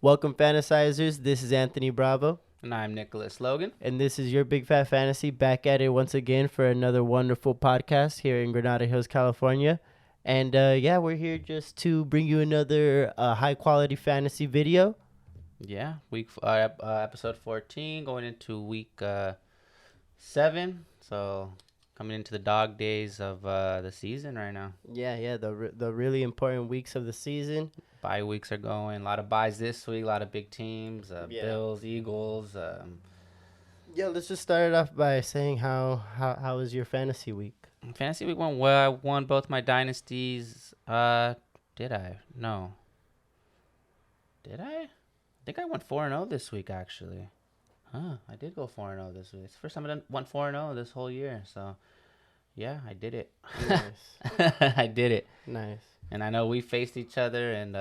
Welcome, Fantasizers. This is Anthony Bravo. And I'm Nicholas Logan. And this is your Big Fat Fantasy back at it once again for another wonderful podcast here in Granada Hills, California. And we're here just to bring you another high quality fantasy video. Yeah, episode 14, going into week 7. So coming into the dog days of the season right now. Yeah, the really important weeks of the season. Bye weeks are going. A lot of buys this week. A lot of big teams. Bills, Eagles. Let's just start it off by saying how was your fantasy week? Fantasy week went well. I won both my dynasties. Did I? No. Did I? I think I went 4-0 this week, actually. I did go 4-0 this week. It's the first time I went 4-0 this whole year. So, yeah, I did it. Nice. I did it. Nice. And I know we faced each other and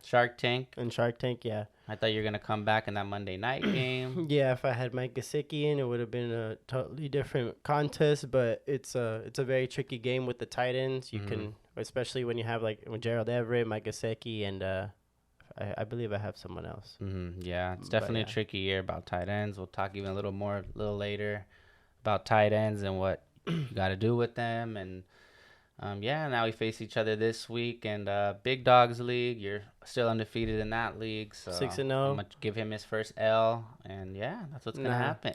Shark Tank. And Shark Tank, yeah. I thought you were going to come back in that Monday night game. Yeah, if I had Mike Gesicki in, it would have been a totally different contest, but it's a very tricky game with the tight ends. You can, especially when you have with Gerald Everett, Mike Gesicki, and I believe I have someone else. Yeah, it's definitely a tricky year about tight ends. We'll talk even a little later about tight ends and what you got to do with them. And now we face each other this week, and Big Dogs League. You're still undefeated in that league, so 6-0. I'm gonna give him his first L, and that's what's gonna happen.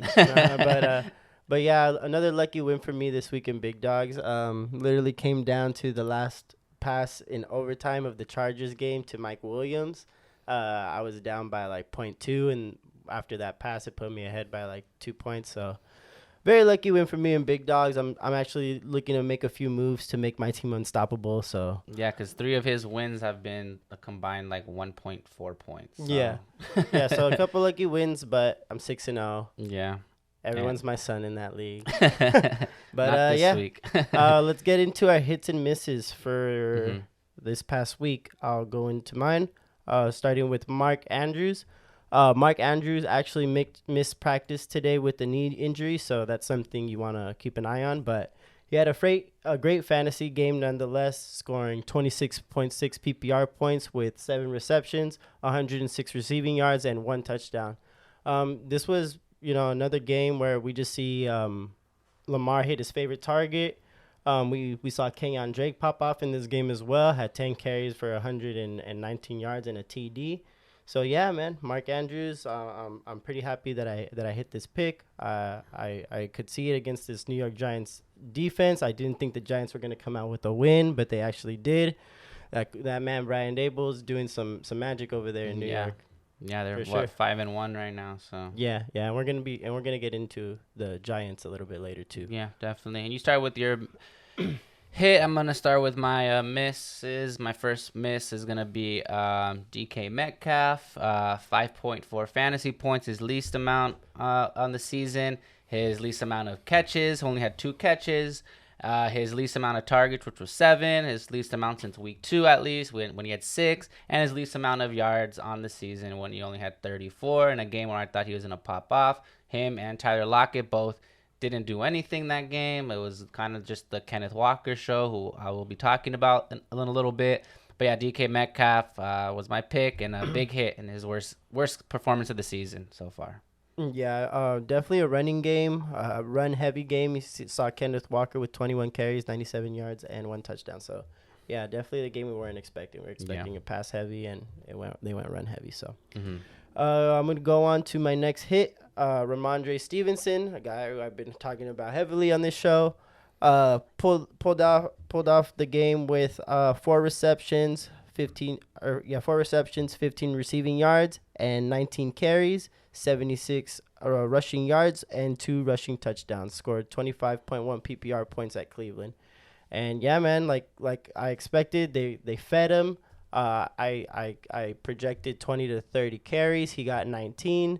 But yeah, another lucky win for me this week in Big Dogs. Literally came down to the last pass in overtime of the Chargers game to Mike Williams. I was down by 0.2, and after that pass, it put me ahead by 2 points. So. Very lucky win for me in Big Dogs. I'm actually looking to make a few moves to make my team unstoppable. So yeah, because 3 of his wins have been a combined 1.4 points. So. Yeah. So a couple lucky wins, but I'm 6-0. Yeah, everyone's my son in that league. But Not this week. Let's get into our hits and misses for this past week. I'll go into mine, starting with Mark Andrews. Mark Andrews actually missed practice today with a knee injury, so that's something you want to keep an eye on. But he had a great fantasy game nonetheless, scoring 26.6 PPR points with 7 receptions, 106 receiving yards, and 1 touchdown. This was, another game where we just see Lamar hit his favorite target. We saw Kenyon Drake pop off in this game as well, had 10 carries for 119 yards and a TD. So yeah, man, Mark Andrews. I'm pretty happy that I hit this pick. I could see it against this New York Giants defense. I didn't think the Giants were gonna come out with a win, but they actually did. That man Brian Daboll's doing some magic over there in New York. Yeah, they're 5-1 right now. So yeah, and we're gonna get into the Giants a little bit later too. Yeah, definitely. And you start with your hit. I'm going to start with my misses. My first miss is going to be DK Metcalf, 5.4 fantasy points, his least amount on the season. His least amount of catches, only had 2 catches. His least amount of targets, which was 7. His least amount since week 2 at least, when he had 6. And his least amount of yards on the season when he only had 34 in a game where I thought he was going to pop off. Him and Tyler Lockett both didn't do anything that game. It was kind of just the Kenneth Walker show, who I will be talking about in a little bit. But yeah, DK Metcalf was my pick and a big hit in his worst performance of the season so far. Yeah, definitely a running game, run-heavy game. You saw Kenneth Walker with 21 carries, 97 yards, and 1 touchdown. So, yeah, definitely the game we weren't expecting. We were expecting a pass-heavy, and they went run-heavy. So, I'm going to go on to my next hit. Ramondre Stevenson, a guy who I've been talking about heavily on this show, pulled off the game with 4 receptions, 15 receiving yards, and 19 carries, 76 rushing yards, and 2 rushing touchdowns. Scored 25.1 PPR points at Cleveland, and yeah, man, like I expected, they fed him. I projected 20 to 30 carries. He got 19.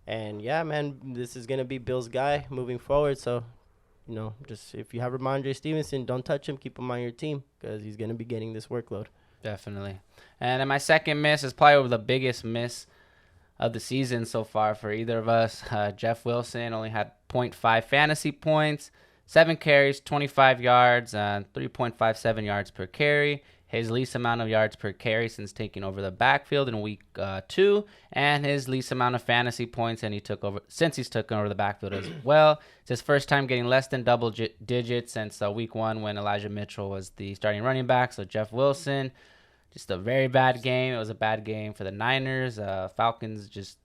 And yeah, man, this is gonna be Bill's guy moving forward. So, just if you have Ramondre Stevenson, don't touch him. Keep him on your team because he's gonna be getting this workload. Definitely. And then my second miss is probably the biggest miss of the season so far for either of us. Jeff Wilson only had 0.5 fantasy points, 7 carries, 25 yards, 3.57 yards per carry. his least amount of yards per carry since taking over the backfield in week 2, and his least amount of fantasy points since he's taken over the backfield as well. It's his first time getting less than double digits since week 1 when Elijah Mitchell was the starting running back. So Jeff Wilson, just a very bad game. It was a bad game for the Niners. Falcons just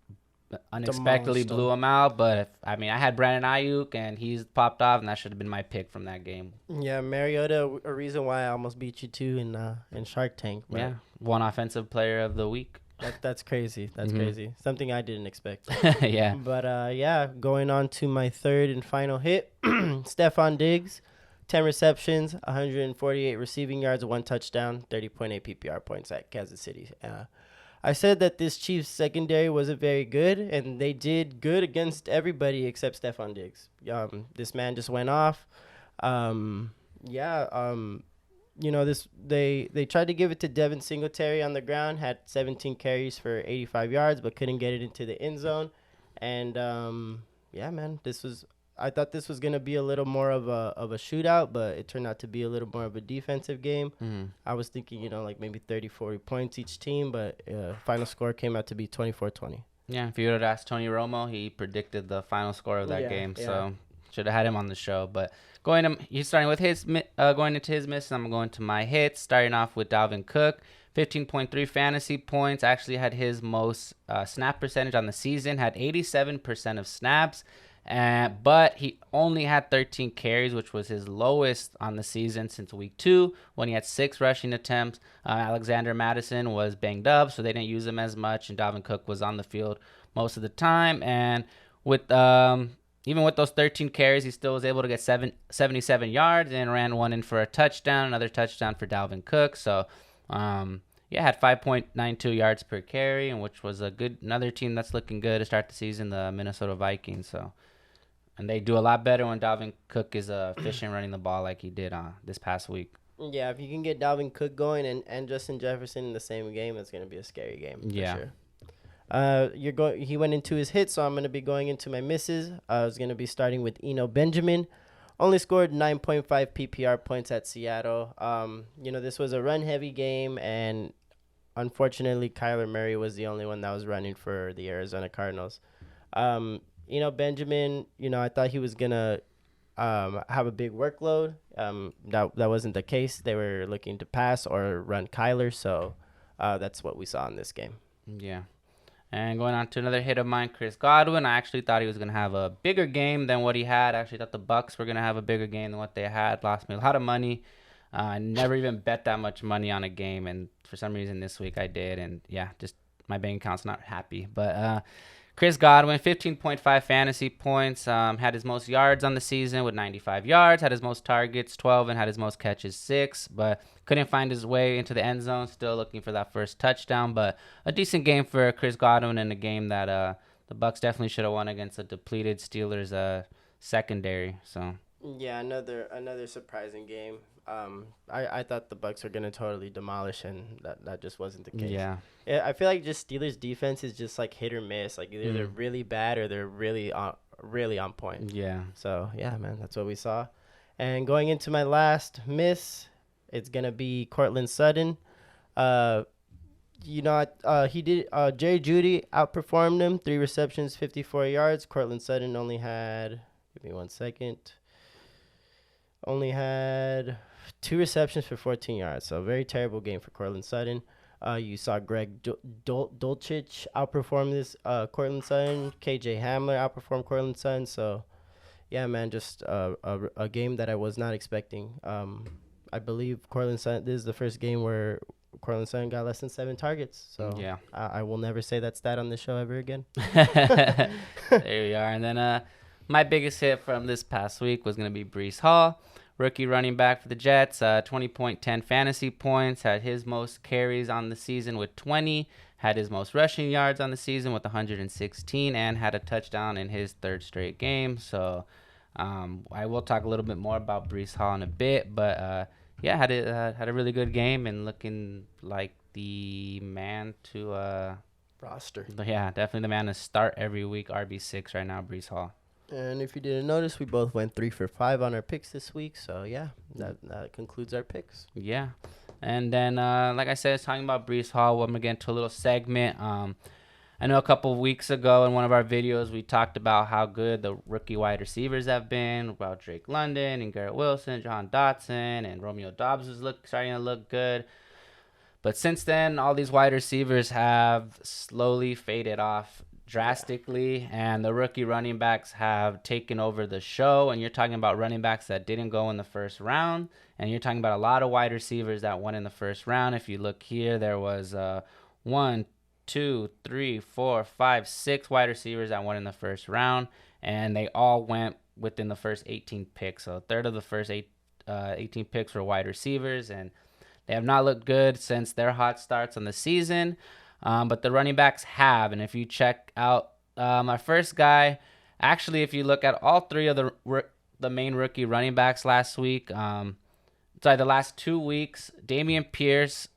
unexpectedly blew him out, but I had Brandon Ayuk and he's popped off, and that should have been my pick from that game. Yeah, Mariota, a reason why I almost beat you too in Shark Tank. Yeah, one offensive player of the week. That's crazy. That's crazy. Something I didn't expect. Yeah. But going on to my third and final hit, Stephon Diggs, 10 receptions, 148 receiving yards, 1 touchdown, 30.8 PPR points at Kansas City. I said that this Chiefs secondary wasn't very good, and they did good against everybody except Stephon Diggs. This man just went off. They tried to give it to Devin Singletary on the ground, had 17 carries for 85 yards, but couldn't get it into the end zone. And I thought this was gonna be a little more of a shootout, but it turned out to be a little more of a defensive game. I was thinking, like maybe 30, 40 points each team, but final score came out to be 24-20. Yeah, if you would have asked Tony Romo, he predicted the final score of that game, so should have had him on the show. But he's starting with going into his miss, and I'm going to my hits. Starting off with Dalvin Cook, 15.3 fantasy points. Actually had his most snap percentage on the season. Had 87% of snaps. But he only had 13 carries, which was his lowest on the season since week 2 when he had 6 rushing attempts. Alexander Madison was banged up, so they didn't use him as much, and Dalvin Cook was on the field most of the time. And with even with those 13 carries, he still was able to get 77 yards and ran one in for a touchdown, another touchdown for Dalvin Cook. So, had 5.92 yards per carry, and which was another team that's looking good to start the season, the Minnesota Vikings. So. And they do a lot better when Dalvin Cook is efficient running the ball like he did this past week. Yeah, if you can get Dalvin Cook going and Justin Jefferson in the same game, it's going to be a scary game for sure. He went into his hit, so I'm going to be going into my misses. I was going to be starting with Eno Benjamin. Only scored 9.5 PPR points at Seattle. This was a run-heavy game, and unfortunately, Kyler Murray was the only one that was running for the Arizona Cardinals. Benjamin, I thought he was going to have a big workload. That wasn't the case. They were looking to pass or run Kyler, so that's what we saw in this game. Yeah. And going on to another hit of mine, Chris Godwin. I actually thought he was going to have a bigger game than what he had. I actually thought the Bucs were going to have a bigger game than what they had. Lost me a lot of money. I never even bet that much money on a game, and for some reason this week I did. And, just my bank account's not happy. But Chris Godwin, 15.5 fantasy points, had his most yards on the season with 95 yards, had his most targets, 12, and had his most catches, 6, but couldn't find his way into the end zone, still looking for that first touchdown. But a decent game for Chris Godwin, in a game that the Bucs definitely should have won against a depleted Steelers secondary. So yeah, another surprising game. I thought the Bucs were gonna totally demolish, and that just wasn't the case. Yeah, I feel like just Steelers defense is just like hit or miss. Like either they're really bad or they're really on point. Yeah. So yeah, man, that's what we saw. And going into my last miss, it's gonna be Cortland Sutton. He did. Jerry Jeudy outperformed him, 3 receptions, 54 yards. Cortland Sutton only had. Give me 1 second. Only had 2 receptions for 14 yards. So a very terrible game for Cortland Sutton. You saw Greg Dulcich outperform this Cortland Sutton. KJ Hamler outperformed Cortland Sutton. So, yeah, man, just a game that I was not expecting. I believe Cortland Sutton, this is the first game where Cortland Sutton got less than 7 targets. So, yeah, I will never say that stat on this show ever again. There we are. And then my biggest hit from this past week was going to be Breece Hall. Rookie running back for the Jets, 20.10 fantasy points, had his most carries on the season with 20, had his most rushing yards on the season with 116, and had a touchdown in his 3rd straight game. So I will talk a little bit more about Breece Hall in a bit, but had a really good game and looking like the man to roster. Yeah, definitely the man to start every week. RB6 right now, Breece Hall. And if you didn't notice, we both went 3 for 5 on our picks this week. So yeah, that concludes our picks. Yeah. And then, like I said, talking about Brees Hall, I'm going to get into a little segment. I know a couple of weeks ago in one of our videos, we talked about how good the rookie wide receivers have been, about Drake London and Garrett Wilson, John Dotson, and Romeo Doubs is starting to look good. But since then, all these wide receivers have slowly faded off drastically, and the rookie running backs have taken over the show. And you're talking about running backs that didn't go in the first round, and you're talking about a lot of wide receivers that went in the first round. If you look here, there was 1, 2, 3, 4, 5, 6 wide receivers that went in the first round, and they all went within the first 18 picks. So a third of the first 18 picks were wide receivers, and they have not looked good since their hot starts on the season, but the running backs have. And if you check out my first guy, actually, if you look at all three of the main rookie running backs last week, the last 2 weeks, Dameon Pierce,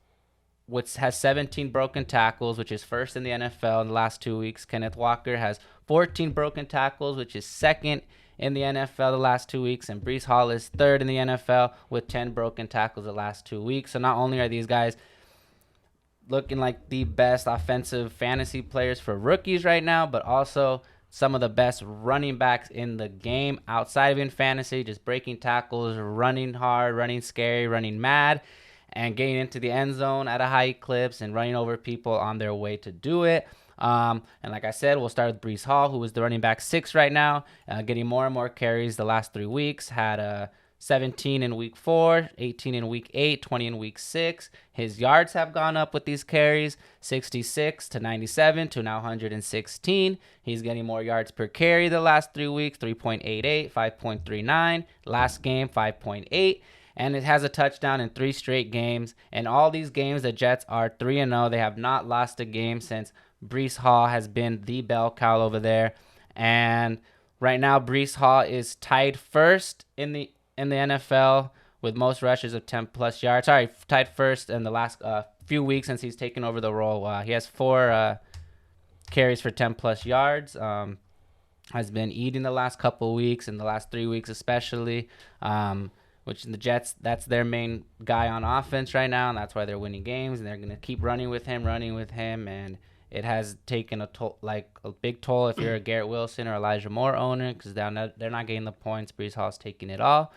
which has 17 broken tackles, which is first in the NFL in the last 2 weeks. Kenneth Walker has 14 broken tackles, which is second in the NFL the last 2 weeks. And Brees Hall is third in the NFL with 10 broken tackles the last 2 weeks. So not only are these guys looking like the best offensive fantasy players for rookies right now, but also some of the best running backs in the game outside of in fantasy, just breaking tackles, running hard, running scary, running mad, and getting into the end zone at a high clips and running over people on their way to do it. And like I said, we'll start with Brees Hall, who is the running back 6 right now, getting more and more carries the last 3 weeks. Had 17 in week 4, 18 in week 8, 20 in week 6. His yards have gone up with these carries, 66 to 97 to now 116. He's getting more yards per carry the last 3 weeks, 3.88, 5.39. Last game, 5.8. And it has a touchdown in 3 straight games. And all these games, the Jets are 3-0. They have not lost a game since Brees Hall has been the bell cow over there. And right now, Brees Hall is tied first in the NFL with most rushes of 10-plus yards. Sorry, tied first in the last few weeks since he's taken over the role. He has 4 carries for 10-plus yards. Has been eating the last couple weeks, and the last 3 weeks especially. Which the Jets, that's their main guy on offense right now, and that's why they're winning games, and they're going to keep running with him, and it has taken a big toll if you're a Garrett Wilson or Elijah Moore owner, because they're not getting the points. Brees Hall's taking it all.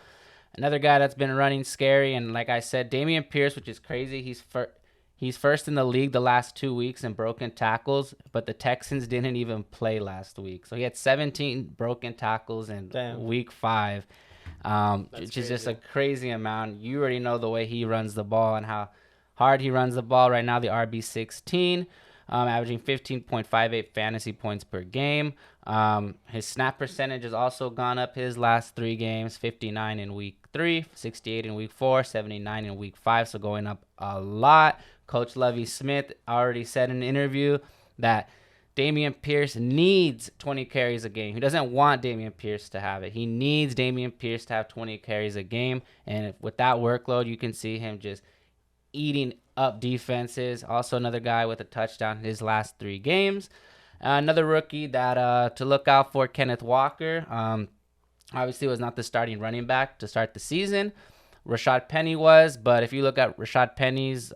Another guy that's been running scary, and like I said, Dameon Pierce, which is crazy, he's first in the league the last 2 weeks in broken tackles, but the Texans didn't even play last week, so he had 17 broken tackles in week 5. Which is just a crazy amount. You already know the way he runs the ball and how hard he runs the ball right now. The RB 16, averaging 15.58 fantasy points per game. His snap percentage has also gone up his last 3 games, 59 in week 3, 68 in week 4, 79 in week 5, so going up a lot. Coach Lovie Smith already said in an interview that Dameon Pierce needs 20 carries a game. He doesn't want Dameon Pierce to have it. He needs Dameon Pierce to have 20 carries a game. And with that workload, you can see him just eating up defenses. Also another guy with a touchdown in his last 3 games. Another rookie that to look out for, Kenneth Walker. Obviously was not the starting running back to start the season. Rashad Penny was, but if you look at Rashad Penny's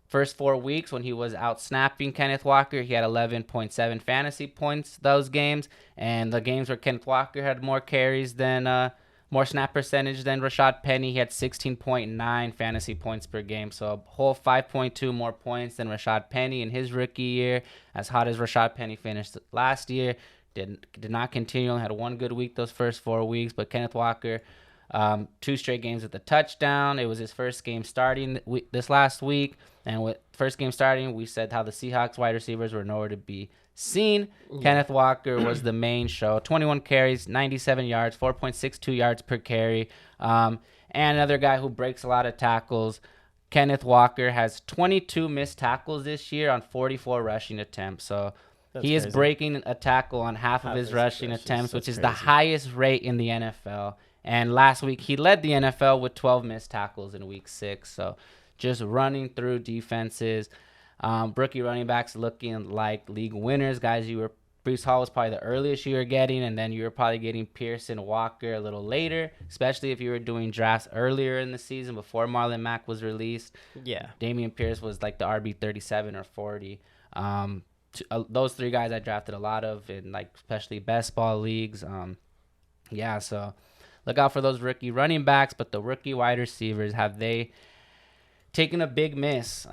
first 4 weeks when he was out snapping Kenneth Walker, he had 11.7 fantasy points those games. And the games where Kenneth Walker had more carries than more snap percentage than Rashad Penny, he had 16.9 fantasy points per game. So a whole 5.2 more points than Rashad Penny in his rookie year. As hot as Rashad Penny finished last year, did not continue. Only had 1 good week those first 4 weeks. But Kenneth Walker, 2 straight games with a touchdown. It was his first game starting this last week. And with first game starting, we said how the Seahawks wide receivers were nowhere to be seen. Yeah. Kenneth Walker was the main show. 21 carries, 97 yards, 4.62 yards per carry. And another guy who breaks a lot of tackles, Kenneth Walker, has 22 missed tackles this year on 44 rushing attempts. So he is breaking a tackle on half of his rushing attempts, which is the highest rate in the NFL. And last week, he led the NFL with 12 missed tackles in week 6. So just running through defenses. Rookie running backs looking like league winners, guys you were Brees Hall was probably the earliest you were getting, and then you were probably getting Pearson, Walker a little later, especially if you were doing drafts earlier in the season before Marlon Mack was released. Yeah. Dameon Pierce was like the RB 37 or 40. Those three guys I drafted a lot of in like especially best ball leagues. So look out for those rookie running backs, but the rookie wide receivers, have they taken a big miss?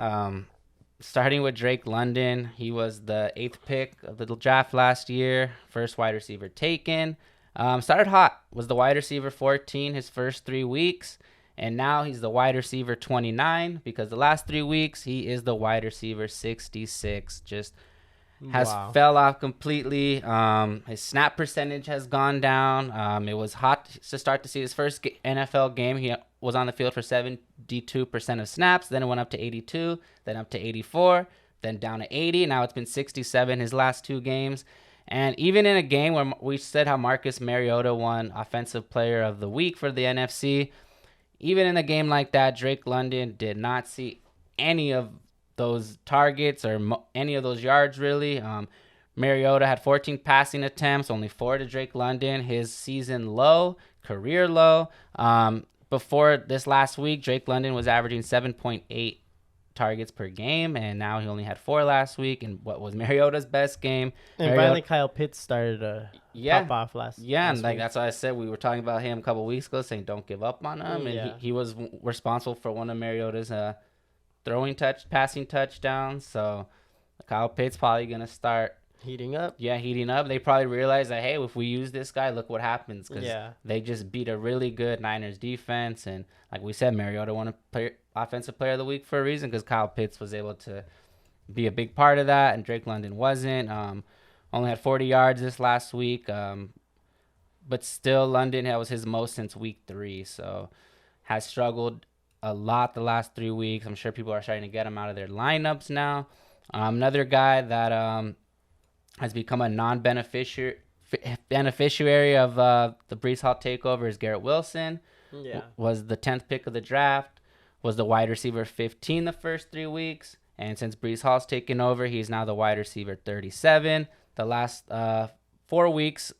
Starting with Drake London, he was the 8th pick of the draft last year, first wide receiver taken. Started hot, was the wide receiver 14 his first 3 weeks, and now he's the wide receiver 29 because the last 3 weeks he is the wide receiver 66. Just has fell off completely. His snap percentage has gone down. It was hot to start to see his first NFL game. He was on the field for 72% of snaps. Then it went up to 82, then up to 84, then down to 80. Now it's been 67 his last 2 games. And even in a game where we said how Marcus Mariota won Offensive Player of the Week for the NFC, even in a game like that, Drake London did not see any of those targets or any of those yards, really. Mariota had 14 passing attempts, only 4 to Drake London, his season low, career low. Before this last week, Drake London was averaging 7.8 targets per game, and now he only had 4 last week in what was Mariota's best game. And finally, Kyle Pitts started to pop off last and like that's why I said we were talking about him a couple weeks ago, saying don't give up on him, and he was responsible for one of Mariota's passing touchdowns. So Kyle Pitts probably gonna start heating up. They probably realize that, hey, if we use this guy, look what happens, because they just beat a really good Niners defense, and like we said, Mariota won Offensive Player of the Week for a reason, because Kyle Pitts was able to be a big part of that, and Drake London wasn't. Only had 40 yards this last week, but still London, that was his most since week 3, so has struggled a lot the last 3 weeks. I'm sure people are starting to get him out of their lineups now. Another guy that has become a non-beneficiary of the Brees Hall takeover is Garrett Wilson. Was the 10th pick of the draft, was the wide receiver 15 the first 3 weeks, and since Brees Hall's taken over, he's now the wide receiver 37. The last 3 weeks,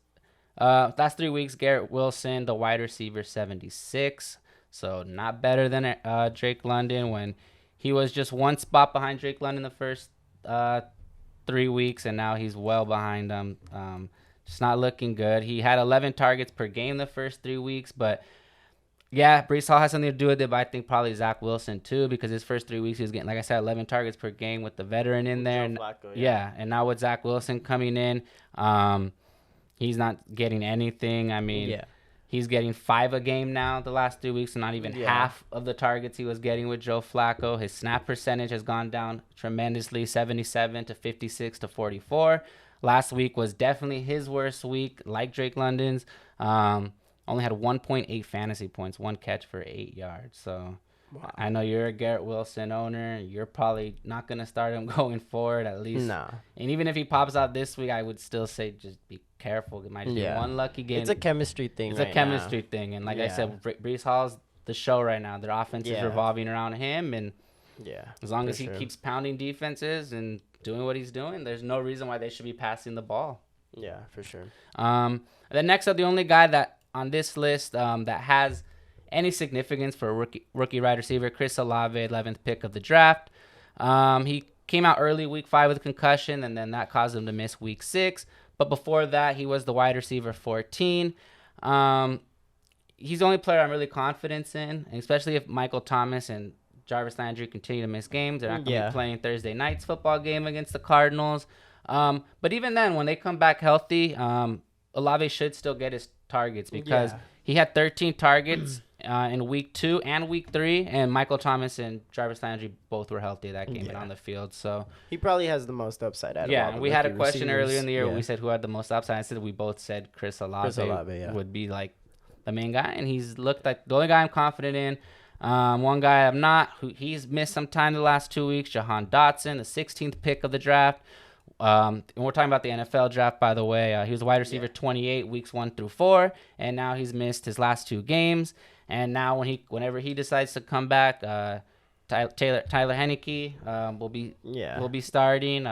Garrett Wilson, the wide receiver 76. So not better than Drake London, when he was just one spot behind Drake London the first 3 weeks, and now he's well behind him. Just not looking good. He had 11 targets per game the first 3 weeks, but yeah, Brees Hall has something to do with it, but I think probably Zach Wilson too, because his first 3 weeks he was getting, like I said, 11 targets per game with the veteran in there. And now with Zach Wilson coming in, he's not getting anything. I mean, he's getting 5 a game now the last 3 weeks, and not even half of the targets he was getting with Joe Flacco. His snap percentage has gone down tremendously, 77 to 56 to 44. Last week was definitely his worst week, like Drake London's. Only had 1.8 fantasy points, 1 catch for 8 yards. So I know you're a Garrett Wilson owner. You're probably not going to start him going forward, at least. No. And even if he pops out this week, I would still say just be careful. It might be one lucky game. It's a chemistry thing. It's a chemistry thing. And like I said, Brees Hall's the show right now. Their offense is revolving around him. And as long as he keeps pounding defenses and doing what he's doing, there's no reason why they should be passing the ball. Yeah, for sure. Then next up, the only guy that on this list that has any significance for a rookie wide receiver, Chris Olave, 11th pick of the draft. He came out early week 5 with a concussion, and then that caused him to miss week 6. But before that, he was the wide receiver 14. He's the only player I'm really confident in, especially if Michael Thomas and Jarvis Landry continue to miss games. They're not going to be playing Thursday night's football game against the Cardinals. But even then, when they come back healthy, Olave should still get his targets, because he had 13 targets in week 2 and week 3, and Michael Thomas and Jarvis Landry both were healthy that game and on the field. So he probably has the most upside out of all and we had a question earlier in the year when we said who had the most upside. I said we both said Chris Olave would be like the main guy, and he's looked like the only guy I'm confident in. One guy I'm not, he's missed some time the last 2 weeks, Jahan Dotson, the 16th pick of the draft. And we're talking about the NFL draft, by the way. He was wide receiver 28 weeks 1 through 4, and now he's missed his last 2 games. And now whenever he decides to come back, Tyler Heineke will be starting.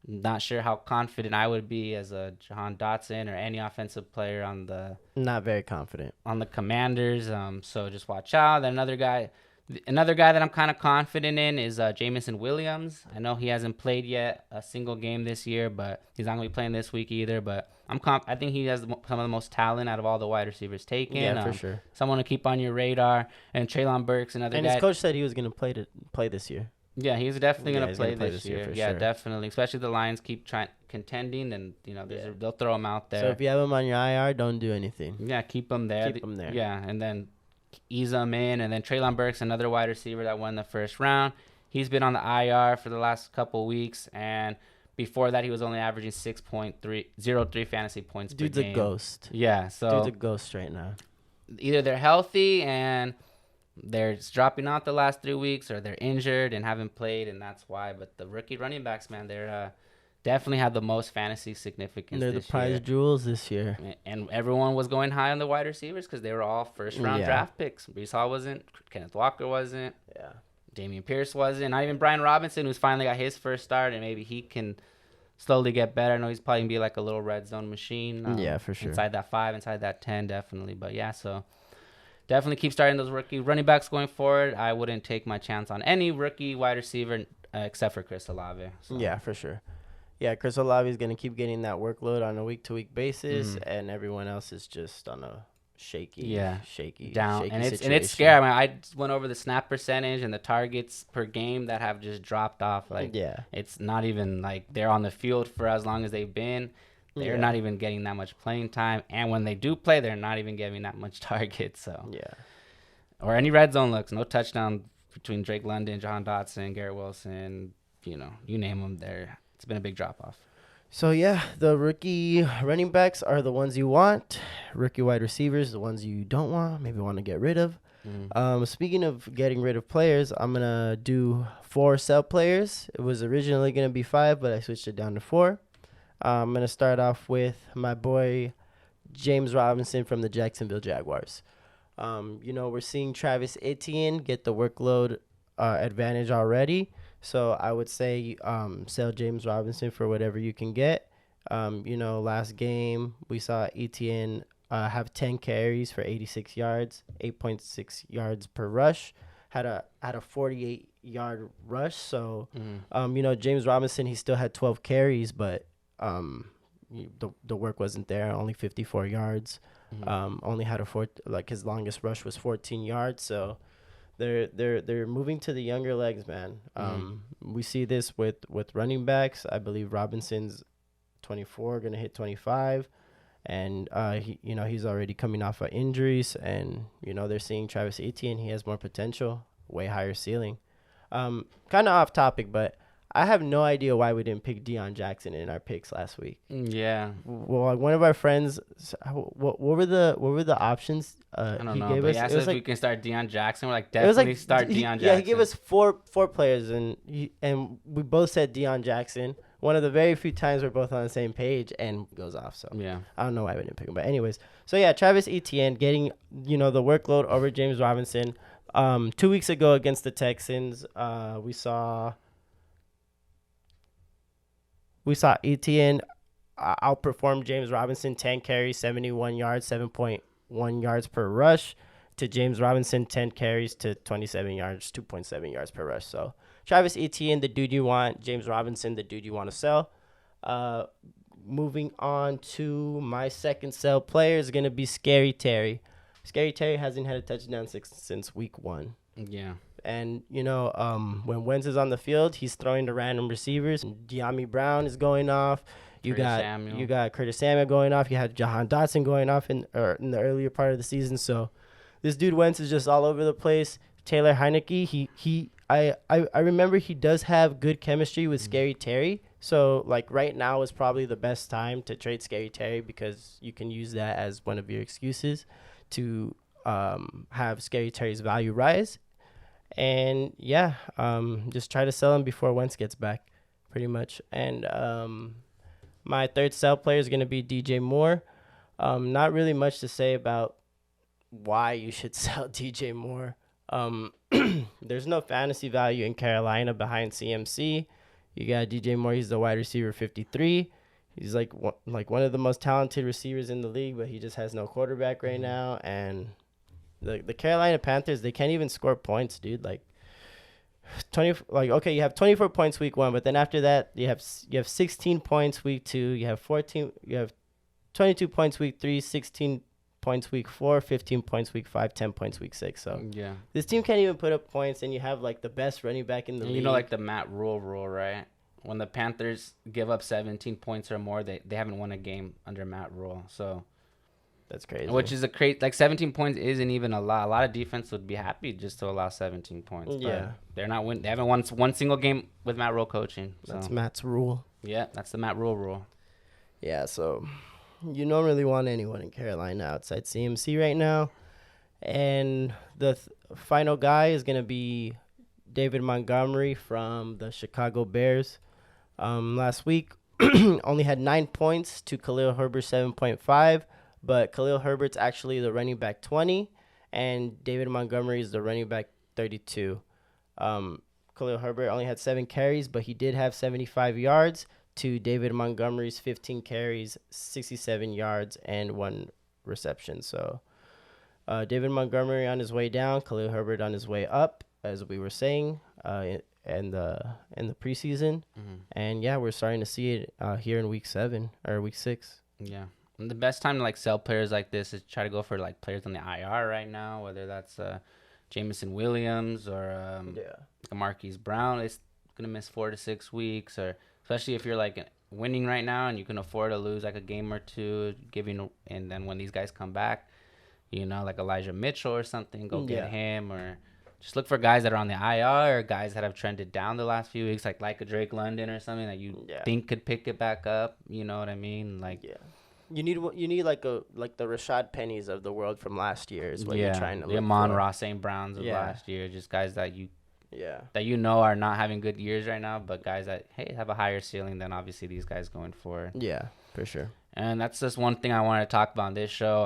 Not sure how confident I would be as a Jahan Dotson or any offensive player on the Not very confident. Commanders. So just watch out. Then another guy that I'm kind of confident in is Jamison Williams. I know he hasn't played yet a single game this year, but he's not gonna be playing this week either. But I think he has some of the most talent out of all the wide receivers taken. Yeah, for sure. Someone to keep on your radar. And Treylon Burks, another and guy. his coach said he was gonna play this year. Yeah, he's definitely gonna play this year. year. For Yeah, sure. definitely. Especially the Lions keep contending, and they'll throw him out there. So if you have him on your IR, don't do anything. Yeah, keep him there. Keep him there. Yeah, and then ease him in, and then Treylon Burks, another wide receiver that won the first round. He's been on the IR for the last couple weeks, and before that, he was only averaging 6.03 fantasy points per game. Dude's a ghost. Yeah, so Dude's a ghost right now. Either they're healthy and they're dropping out the last 3 weeks, or they're injured and haven't played, and that's why. But the rookie running backs, man, they're definitely have the most fantasy significance. They're the prize jewels this year. And everyone was going high on the wide receivers because they were all first-round draft picks. Brees Hall wasn't. Kenneth Walker wasn't. Yeah. Damian Pierce wasn't. Not even Brian Robinson, who's finally got his first start, and maybe he can slowly get better. I know he's probably going to be like a little red zone machine. Yeah, for sure. Inside that 5, inside that 10, definitely. But, yeah, so definitely keep starting those rookie running backs going forward. I wouldn't take my chance on any rookie wide receiver except for Chris Olave. So. Yeah, for sure. Yeah, Chris Olave is going to keep getting that workload on a week-to-week basis, and everyone else is just on a shaky down. And situation. it's scary. I mean, I went over the snap percentage and the targets per game that have just dropped off. Like, it's not even like they're on the field for as long as they've been. They're not even getting that much playing time, and when they do play, they're not even getting that much targets. So or any red zone looks. No touchdown between Drake London, Jahan Dotson, Garrett Wilson. You name them. It's been a big drop off. So yeah, the rookie running backs are the ones you want. Rookie wide receivers, the ones you don't want. Maybe want to get rid of. Speaking of getting rid of players, I'm gonna do 4 sell players. It was originally gonna be 5, but I switched it down to 4. I'm going to start off with my boy James Robinson from the Jacksonville Jaguars. We're seeing Travis Etienne get the workload advantage already. So I would say sell James Robinson for whatever you can get. Last game we saw Etienne have 10 carries for 86 yards, 8.6 yards per rush. Had a 48-yard rush. So, James Robinson, he still had 12 carries, but the work wasn't there. Only 54 yards. Only had his longest rush was 14 yards. So they're moving to the younger legs, man. We see this with running backs. I believe Robinson's 24, gonna hit 25, and he's already coming off of injuries, and they're seeing Travis Etienne. He has more potential, way higher ceiling. Kind of off topic, but I have no idea why we didn't pick Deion Jackson in our picks last week. Yeah. Well, one of our friends, what were the options? I don't know. Gave but us. he asked us if we can start Deion Jackson. We're like, definitely start Deion Jackson. Yeah, he gave us four players, and we both said Deion Jackson. One of the very few times we're both on the same page, and goes off. So yeah, I don't know why we didn't pick him. But anyways, so yeah, Travis Etienne getting the workload over James Robinson. 2 weeks ago against the Texans, we saw Etienne outperform James Robinson, 10 carries, 71 yards, 7.1 yards per rush, to James Robinson, 10 carries to 27 yards, 2.7 yards per rush. So Travis Etienne, the dude you want. James Robinson, the dude you want to sell. Moving on to my second sell player is going to be Scary Terry. Scary Terry hasn't had a touchdown since week 1. Yeah. And, when Wentz is on the field, he's throwing to random receivers. De'Ami Brown is going off. You got Curtis Samuel going off. You had Jahan Dotson going off in the earlier part of the season. So this dude Wentz is just all over the place. Taylor Heineke, I remember he does have good chemistry with Scary Terry. So, right now is probably the best time to trade Scary Terry, because you can use that as one of your excuses to have Scary Terry's value rise. And, yeah, just try to sell him before Wentz gets back, pretty much. And my third sell player is going to be DJ Moore. Not really much to say about why you should sell DJ Moore. There's no fantasy value in Carolina behind CMC. You got DJ Moore. He's the wide receiver 53. He's like one of the most talented receivers in the league, but he just has no quarterback right now. And the Carolina Panthers, they can't even score points, dude. Like 20, like okay, you have 24 points week 1, but then after that you have 16 points week 2. You have 22 points week 3, 16 points week 4, 15 points week 5, 10 points week 6. So yeah, this team can't even put up points, and you have like the best running back in the league. You know, like the Matt Rule rule, right? When the Panthers give up 17 points or more, they haven't won a game under Matt Rule. So that's crazy. Which is like 17 points isn't even a lot. A lot of defense would be happy just to allow 17 points. Yeah, but they're not win. They haven't won one single game with Matt Rule coaching. So. That's Matt's rule. Yeah, that's the Matt rule. Yeah, so you don't really want anyone in Carolina outside CMC right now. And the final guy is going to be David Montgomery from the Chicago Bears. Last week, only had 9 points to Khalil Herbert's 7.5, but Khalil Herbert's actually the running back 20, and David Montgomery is the running back 32. Khalil Herbert only had 7 carries, but he did have 75 yards to David Montgomery's 15 carries, 67 yards, and 1 reception. So David Montgomery on his way down, Khalil Herbert on his way up, as we were saying in the preseason. And yeah, we're starting to see it here in week 7 or week 6. Yeah. And the best time to like sell players like this is try to go for like players on the IR right now, whether that's Jameson Williams or Marquise Brown. It's gonna miss 4 to 6 weeks, or especially if you're like winning right now and you can afford to lose like a game or two, and then when these guys come back, you know, like Elijah Mitchell or something, go get him, or just look for guys that are on the IR or guys that have trended down the last few weeks, like a Drake London or something that you think could pick it back up. You know what I mean? Like, you need like the Rashad Pennies of the world from last year is what you're trying to look for. The Amon-Ra St. Browns of last year, just guys that you are not having good years right now, but guys that have a higher ceiling than obviously these guys going forward. Yeah, for sure. And that's just one thing I wanted to talk about on this show.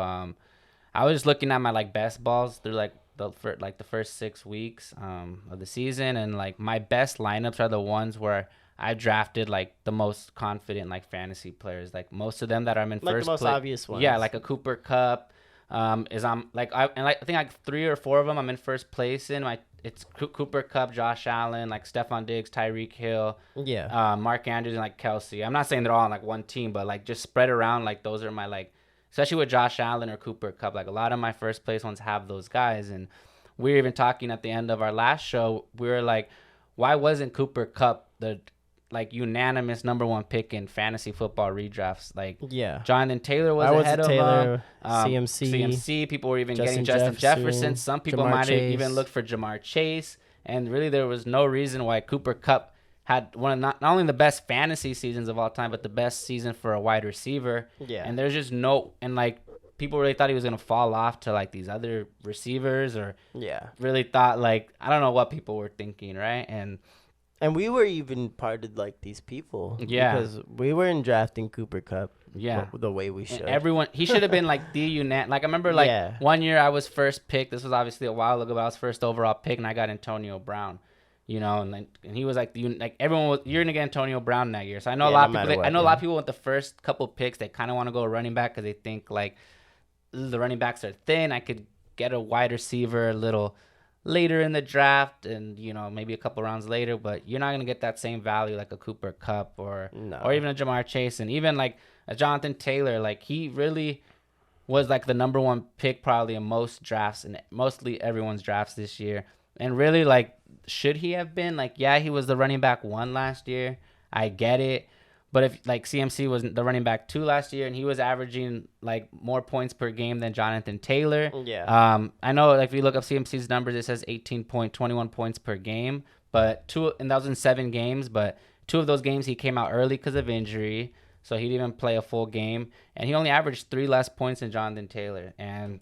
I was just looking at my like best balls through the first 6 weeks of the season, and like my best lineups are the ones where I drafted like the most confident like fantasy players. Like most of them that I'm in like first the most obvious ones. Yeah, like a Cooper Kupp. I think like 3 or 4 of them I'm in first place in. It's Cooper Kupp, Josh Allen, like Stephon Diggs, Tyreek Hill, Mark Andrews, and like Kelsey. I'm not saying they're all on like one team, but like just spread around. Like those are my like, especially with Josh Allen or Cooper Kupp. Like a lot of my first place ones have those guys. And we were even talking at the end of our last show. We were like, why wasn't Cooper Kupp the like unanimous number 1 pick in fantasy football redrafts? Like Jonathan Taylor was ahead of him. CMC. People were even getting Justin Jefferson. Some people might have even looked for Jamar Chase. And really, there was no reason why Cooper Kupp had one of not only the best fantasy seasons of all time, but the best season for a wide receiver. Yeah. And there's just like people really thought he was gonna fall off to like these other receivers, or really thought like, I don't know what people were thinking, right? And we were even part of like these people. Yeah. Because we weren't drafting Cooper Kupp the way we should. And he should have been like like I remember like 1 year I was first pick. This was obviously a while ago, but I was first overall pick, and I got Antonio Brown. You know, and he was like everyone was, you're gonna get Antonio Brown that year. So I know a lot of people. A lot of people with the first couple picks, they kind of want to go running back because they think like the running backs are thin. I could get a wide receiver a little later in the draft, and you know, maybe a couple rounds later, but you're not gonna get that same value like a Cooper Kupp or even a Jamar Chase, and even like a Jonathan Taylor. Like he really was like the number 1 pick probably in most drafts and mostly everyone's drafts this year. And really, like, should he have been? Like, yeah, he was the running back 1 last year. I get it. But if, like, CMC was the running back 2 last year, and he was averaging, like, more points per game than Jonathan Taylor. Yeah. I know, like, if you look up CMC's numbers, it says 21 points per game. And that was in 7 games. But 2 of those games, he came out early because of injury. So he didn't even play a full game. And he only averaged 3 less points than Jonathan Taylor. And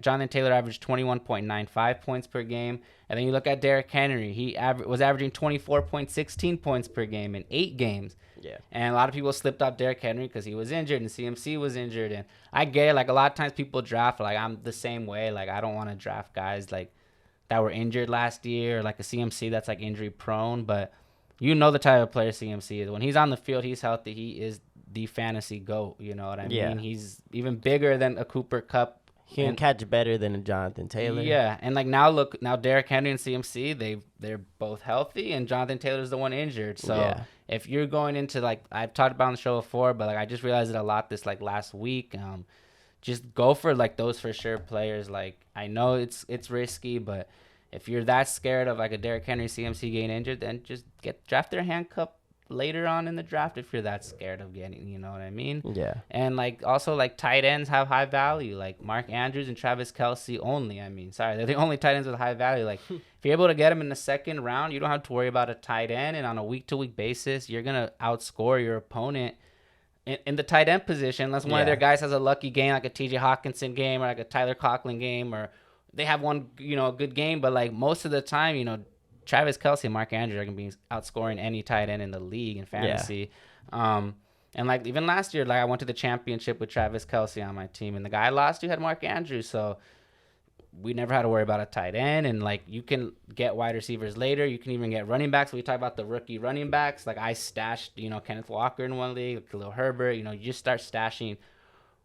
Jonathan Taylor averaged 21.95 points per game. And then you look at Derrick Henry. He was averaging 24.16 points per game in 8 games. Yeah. And a lot of people slipped off Derrick Henry because he was injured and CMC was injured. And I get it. Like, a lot of times people draft, like, I'm the same way. Like, I don't want to draft guys, like, that were injured last year, or like a CMC that's, like, injury prone. But you know the type of player CMC is. When he's on the field, he's healthy. He is the fantasy GOAT. You know what I mean? He's even bigger than a Cooper Kupp. He can catch better than a Jonathan Taylor. Yeah, and like now Derrick Henry and CMC, they're both healthy, and Jonathan Taylor's the one injured. So if you're going into, like, I've talked about on the show before, but like I just realized it a lot this like last week. Just go for like those for sure players. Like, I know it's risky, but if you're that scared of like a Derrick Henry CMC getting injured, then just draft their handcuff later on in the draft if you're that scared of getting, you know what I mean? Yeah. And like also like tight ends have high value, like Mark Andrews and Travis Kelce only. I mean, sorry, they're the only tight ends with high value. Like if you're able to get them in the second round, you don't have to worry about a tight end. And on a week-to-week basis, you're gonna outscore your opponent in the tight end position, unless one of their guys has a lucky game, like a TJ Hawkinson game or like a Tyler Conklin game, or they have one, good game. But like most of the time, Travis Kelce and Mark Andrews are going to be outscoring any tight end in the league in fantasy. And like even last year, like I went to the championship with Travis Kelce on my team, and the guy I lost to had Mark Andrews. So we never had to worry about a tight end. And like you can get wide receivers later. You can even get running backs. We talk about the rookie running backs. Like I stashed, Kenneth Walker in one league, Khalil Herbert. You just start stashing,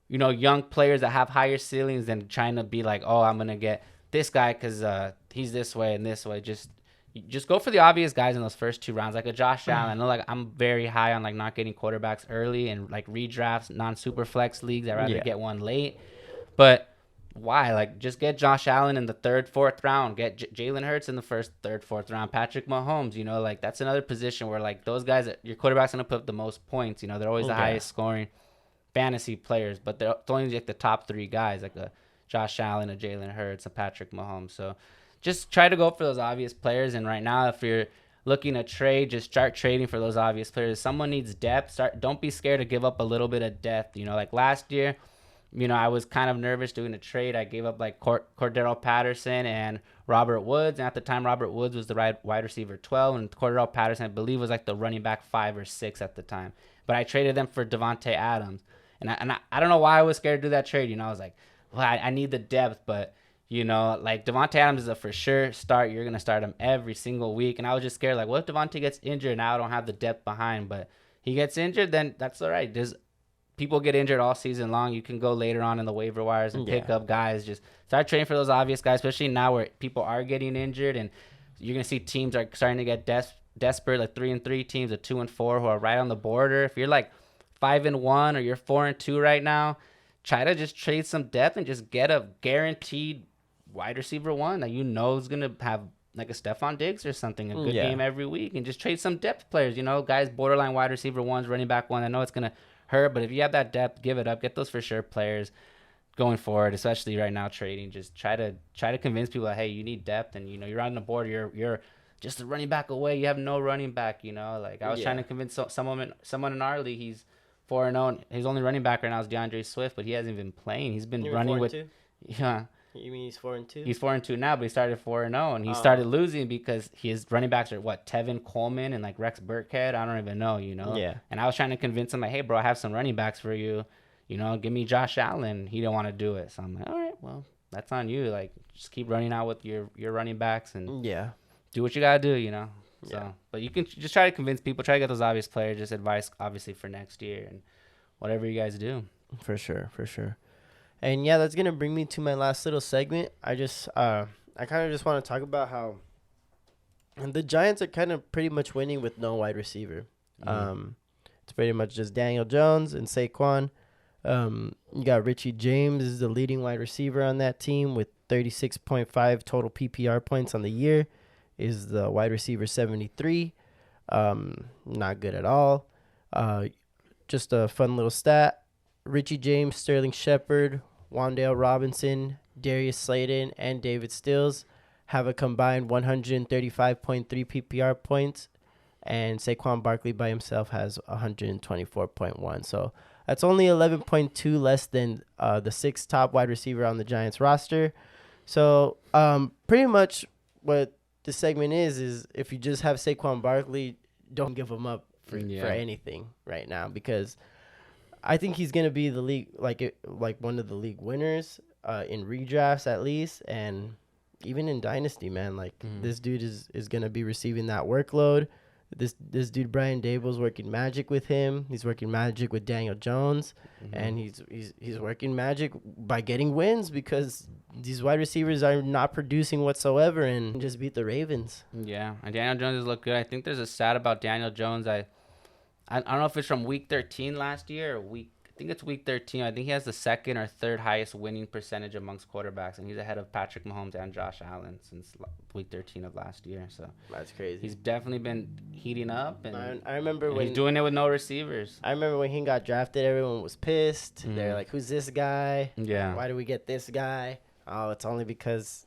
young players that have higher ceilings than trying to be like, oh, I'm going to get this guy because he's this way and this way. Just go for the obvious guys in those first two rounds, like a Josh Allen. I know, like I'm very high on like not getting quarterbacks early and like redrafts, non-super flex leagues. I'd rather get one late. But why? Like just get Josh Allen in the third, fourth round. Get Jalen Hurts in the first, third, fourth round. Patrick Mahomes. Like that's another position where like those guys, your quarterback's gonna put up the most points. They're always the highest scoring fantasy players, but they're only like the top three guys, like a Josh Allen, a Jalen Hurts, a Patrick Mahomes. So just try to go for those obvious players. And right now, if you're looking to trade, just start trading for those obvious players. If someone needs depth, don't be scared to give up a little bit of depth. Like last year, I was kind of nervous doing a trade. I gave up like Cordero Patterson and Robert Woods. And at the time, Robert Woods was the wide receiver 12, and Cordero Patterson, I believe, was like the running back 5 or 6 at the time. But I traded them for Devontae Adams. And I don't know why I was scared to do that trade. I was like, well, I need the depth, but like Devontae Adams is a for sure start. You're going to start him every single week. And I was just scared, like, what if Devontae gets injured? Now I don't have the depth behind. But he gets injured, then that's all right. People get injured all season long. You can go later on in the waiver wires and pick up guys. Just start trading for those obvious guys, especially now where people are getting injured. And you're going to see teams are starting to get desperate, like 3-3 teams, 2-4 who are right on the border. If you're like 5-1 or you're 4-2 right now, try to just trade some depth and just get a guaranteed wide receiver 1 that is going to have like a Stephon Diggs or something, a good game every week, and just trade some depth players, guys, borderline wide receiver 1s, running back 1. I know it's going to hurt, but if you have that depth, give it up. Get those for sure players going forward, especially right now trading. Just try to convince people that, hey, you need depth, and you're on the board, you're just a running back away. You have no running back, like I was trying to convince someone in our league. He's 4-0. His only running back right now is DeAndre Swift, but he hasn't been playing. He's been running with 4-2? Yeah. You mean he's 4-2? He's 4-2 now, but he started 4-0, and he started losing because his running backs are Tevin Coleman and like Rex Burkhead. I don't even know, Yeah. And I was trying to convince him, like, hey, bro, I have some running backs for you. Give me Josh Allen. He didn't want to do it, so I'm like, all right, well, that's on you. Like, just keep running out with your running backs and do what you gotta do, So, but you can just try to convince people. Try to get those obvious players. Just advice, obviously, for next year and whatever you guys do. For sure. And yeah, that's gonna bring me to my last little segment. I kind of just want to talk about how the Giants are kind of pretty much winning with no wide receiver. It's pretty much just Daniel Jones and Saquon. You got Richie James is the leading wide receiver on that team with 36.5 total PPR points on the year. Is the wide receiver 73. Not good at all. Just a fun little stat. Richie James, Sterling Shepard, Wan'Dale Robinson, Darius Slayton, and David Stills have a combined 135.3 PPR points, and Saquon Barkley by himself has 124.1. So that's only 11.2 less than the 6th top wide receiver on the Giants roster. So pretty much what this segment is if you just have Saquon Barkley, don't give him up for anything right now, because I think he's gonna be the league like one of the league winners in redrafts at least, and even in dynasty, man. Like this dude is gonna be receiving that workload. this dude Brian Dable's working magic with him. He's working magic with Daniel Jones, and he's working magic by getting wins because these wide receivers are not producing whatsoever and just beat the Ravens. Yeah, and Daniel Jones has looked good. I think there's a stat about Daniel Jones. I don't know if it's from week 13 last year or I think it's week 13. I think he has the second or third highest winning percentage amongst quarterbacks, and he's ahead of Patrick Mahomes and Josh Allen since week 13 of last year. So That's crazy. he's definitely been heating up, and I remember when he's doing it with no receivers. I remember when he got drafted, everyone was pissed. They're like, "Who's this guy? Yeah. Why do we get this guy?" Oh, it's only because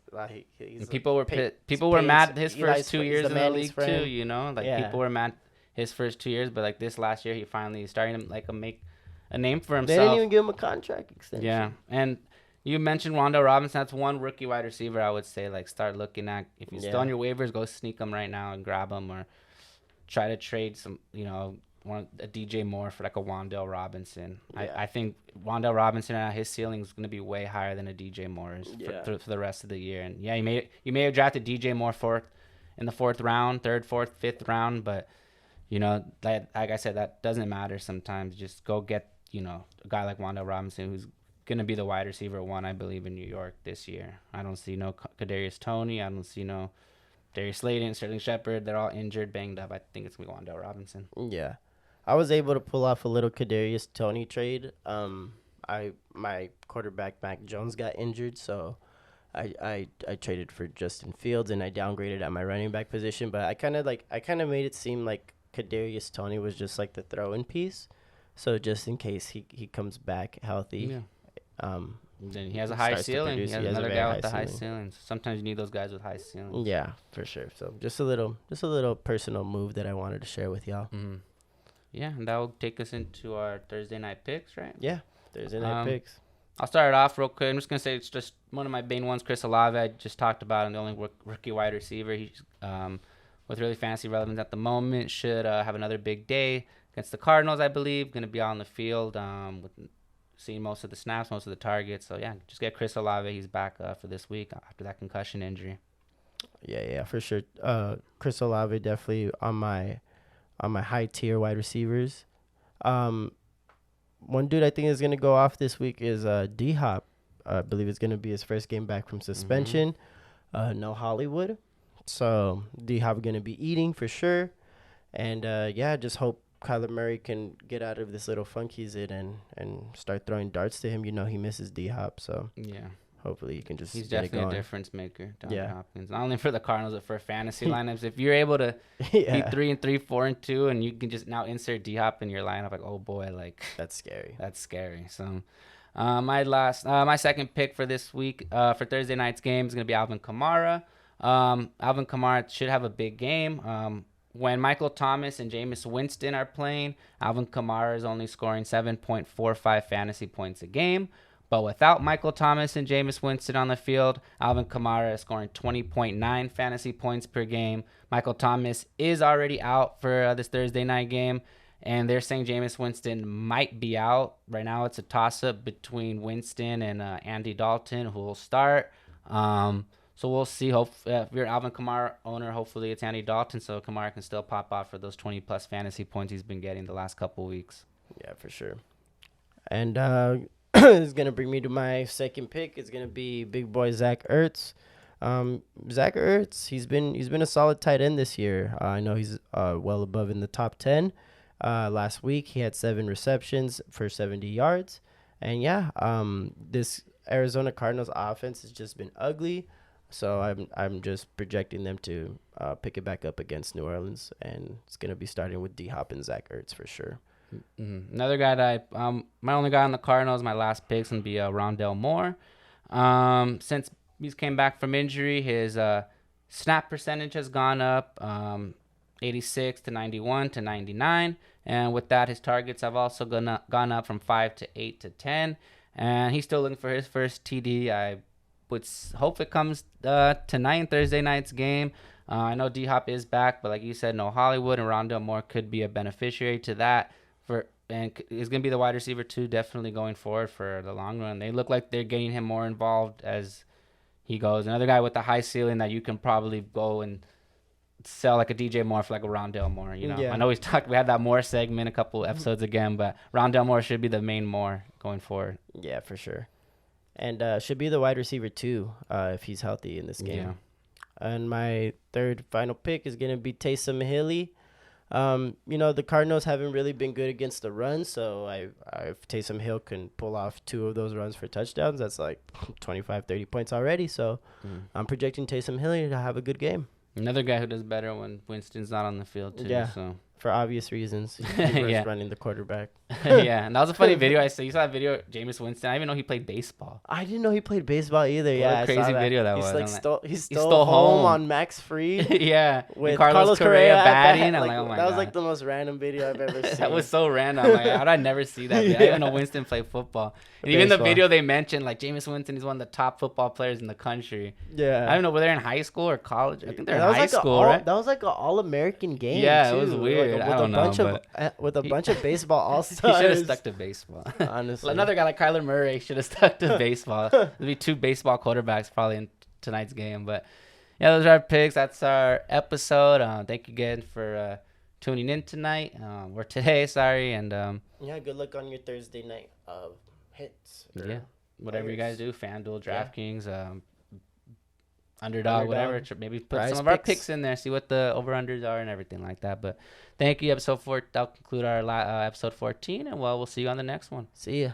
people were mad his first 2 years in the league too. You know, people were mad his first 2 years, but like this last year, he finally starting to like make a name for himself. They didn't even give him a contract extension. Yeah, and you mentioned Wan'Dale Robinson. That's one rookie wide receiver I would say like start looking at. If he's still on your waivers, go sneak him right now and grab him, or try to trade some, a DJ Moore for like a Wan'Dale Robinson. Yeah. I think Wan'Dale Robinson, his ceiling is going to be way higher than a DJ Moore's for the rest of the year. And yeah, you may have drafted DJ Moore in the fourth round, third, fourth, fifth round, but like I said, that doesn't matter sometimes. Just go get a guy like Wan'Dale Robinson, who's going to be the wide receiver one, I believe, in New York this year. I don't see no Kadarius Toney. I don't see no Darius Slayton, Sterling Shepard. They're all injured, banged up. I think it's going to be Wan'Dale Robinson. Yeah. I was able to pull off a little Kadarius Toney trade. My quarterback, Mac Jones, got injured, so I traded for Justin Fields, and I downgraded at my running back position. But I kind of made it seem like Kadarius Toney was just like the throw-in piece. So just in case he comes back healthy, then he has a high ceiling. He has another guy with the high ceiling. Sometimes you need those guys with high ceilings. Yeah, for sure. So just a little personal move that I wanted to share with y'all. Mm-hmm. Yeah, and that will take us into our Thursday night picks, right? Yeah, Thursday night picks. I'll start it off real quick. I'm just gonna say it's just one of my main ones. Chris Olave, I just talked about him, the only rookie wide receiver. He's with really fantasy relevance at the moment. Should have another big day against the Cardinals, I believe. Going to be on the field with seeing most of the snaps, most of the targets. So, yeah, just get Chris Olave. He's back for this week after that concussion injury. Yeah, for sure. Chris Olave definitely on my high-tier wide receivers. One dude I think is going to go off this week is D-Hop. I believe it's going to be his first game back from suspension. No Hollywood. So, D-Hop going to be eating for sure. And, just hope Kyler Murray can get out of this little funk he's in and start throwing darts to him. He misses D-Hop, so yeah. Hopefully, you can just He's get definitely it going. A difference maker, Hopkins. Not only for the Cardinals, but for fantasy lineups. If you're able to be 3-3, 4-2, and you can just now insert D-Hop in your lineup, like, oh boy, like that's scary. That's scary. So, my second pick for this week, for Thursday night's game, is gonna be Alvin Kamara. Alvin Kamara should have a big game. When Michael Thomas and Jameis Winston are playing, Alvin Kamara is only scoring 7.45 fantasy points a game. But without Michael Thomas and Jameis Winston on the field, Alvin Kamara is scoring 20.9 fantasy points per game. Michael Thomas is already out for this Thursday night game, and they're saying Jameis Winston might be out. Right now it's a toss-up between Winston and Andy Dalton, who will start. So we'll see. If you're an Alvin Kamara owner, hopefully it's Andy Dalton, so Kamara can still pop off for those 20-plus fantasy points he's been getting the last couple weeks. Yeah, for sure. And it's going to bring me to my second pick. It's going to be big boy Zach Ertz. Zach Ertz, he's been a solid tight end this year. I know he's well above in the top 10. Last week, he had 7 receptions for 70 yards. And, this Arizona Cardinals offense has just been ugly. So I'm just projecting them to pick it back up against New Orleans, and it's gonna be starting with D-Hop and Zach Ertz for sure. Mm-hmm. Another guy that my only guy on the Cardinals, my last pick's gonna be Rondale Moore. Since he's came back from injury, his snap percentage has gone up 86 to 91 to 99, and with that, his targets have also gone up from 5 to 8 to 10, and he's still looking for his first TD. I would hope it comes tonight, Thursday night's game. I know D-Hop is back, but like you said, no Hollywood, and Rondale Moore could be a beneficiary to that. And he's going to be the wide receiver too, definitely going forward for the long run. They look like they're getting him more involved as he goes. Another guy with a high ceiling that you can probably go and sell like a DJ Moore for like a Rondale Moore. Yeah. I know we had that Moore segment a couple episodes again, but Rondale Moore should be the main Moore going forward. Yeah, for sure. And should be the wide receiver too, if he's healthy in this game. Yeah. And my third final pick is gonna be Taysom Hill. The Cardinals haven't really been good against the run, so if Taysom Hill can pull off 2 of those runs for touchdowns, that's like 25, 30 points already. So I'm projecting Taysom Hill to have a good game. Another guy who does better when Winston's not on the field too. Yeah. So. For obvious reasons. He was running the quarterback. Yeah, and that was a funny video I saw. You saw that video, Jameis Winston. I didn't even know he played baseball. I didn't know he played baseball either. What yeah, a crazy video that was. He stole home on Max Fried. Yeah, with Carlos Correa batting. I'm like, oh my God. That was like the most random video I've ever seen. That was so random. Like, how did I never see that? I didn't know Winston played football. And even the video they mentioned, like Jameis Winston is one of the top football players in the country. Yeah. I don't know whether they're in high school or college. I think they're in high school, right? That was like an all-American game. Yeah, too. it was weird. Like I don't know. With a bunch of baseball all-stars. He should have stuck to baseball. Honestly. Another guy like Kyler Murray should have stuck to baseball. There'll be 2 baseball quarterbacks probably in tonight's game. But yeah, those are our picks. That's our episode. Thank you again for tuning in tonight. Or today, sorry. And yeah, good luck on your Thursday night hits. Yeah, whatever you guys do, FanDuel, DraftKings, Underdog, whatever. Maybe put some of our picks in there, see what the over-unders are and everything like that. But thank you, episode 4. That'll conclude our episode 14, and we'll see you on the next one. See ya.